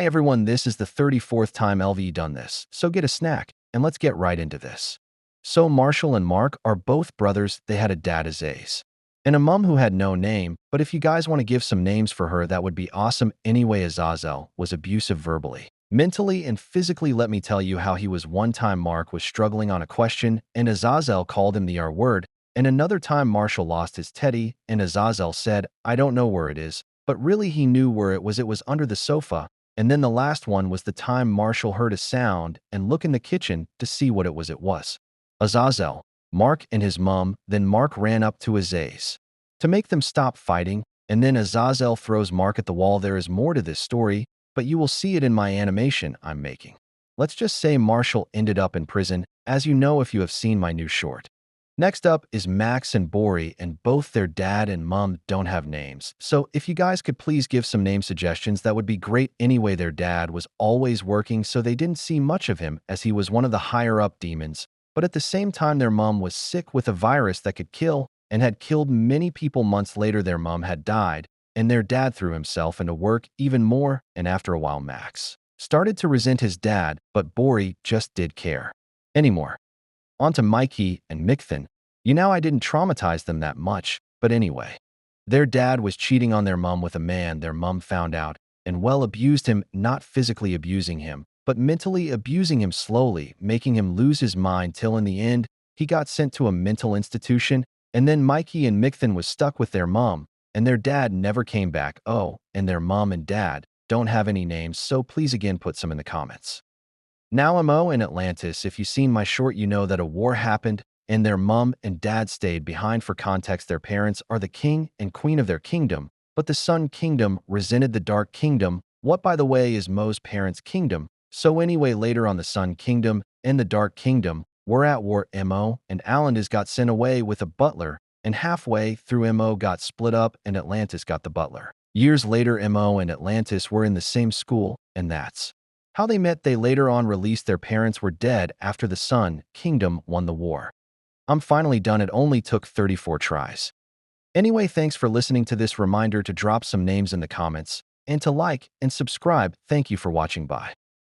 Hi everyone, this is the 34th time LV done this, so get a snack, and let's get right into this. So Marshall and Mark are both brothers. They had a dad as Ace, and a mom who had no name, but if you guys want to give some names for her, that would be awesome. Anyway, Azazel was abusive verbally, mentally, and physically. Let me tell you how he was. One time Mark was struggling on a question, and Azazel called him the R word, and another time Marshall lost his teddy, and Azazel said, "I don't know where it is," but really he knew where it was under the sofa. And then the last one was the time Marshall heard a sound and looked in the kitchen to see what it was. Azazel, Mark and his mom. Then Mark ran up to Azazel to make them stop fighting, and then Azazel throws Mark at the wall. There is more to this story, but you will see it in my animation I'm making. Let's just say Marshall ended up in prison, as you know if you have seen my new short. Next up is Max and Bori, and both their dad and mom don't have names. So if you guys could please give some name suggestions, that would be great. Anyway, their dad was always working, so they didn't see much of him as he was one of the higher-up demons. But at the same time, their mom was sick with a virus that could kill and had killed many people. Months later, their mom had died, and their dad threw himself into work even more, and after a while, Max started to resent his dad, but Bori just did care anymore. On to Mikey and Micthan. I didn't traumatize them that much, but anyway. Their dad was cheating on their mom with a man. Their mom found out and abused him, not physically abusing him, but mentally abusing him slowly, making him lose his mind till in the end, he got sent to a mental institution. And then Mikey and Micthan was stuck with their mom, and their dad never came back. Oh, and their mom and dad don't have any names, so please again put some in the comments. Now Mo in Atlantis. If you've seen my short, you know that a war happened and their mom and dad stayed behind. For context, their parents are the king and queen of their kingdom, but the Sun Kingdom resented the Dark Kingdom. What, by the way, is Mo's parents' kingdom? So anyway, later on, the Sun Kingdom and the Dark Kingdom were at war. Mo and Atlantis got sent away with a butler, and halfway through Mo got split up and Atlantis got the butler. Years later, Mo and Atlantis were in the same school, and that's how they met. They later on released their parents were dead after the Sun Kingdom won the war. I'm finally done. It only took 34 tries. Anyway, thanks for listening to this. Reminder to drop some names in the comments and to like and subscribe. Thank you for watching. Bye.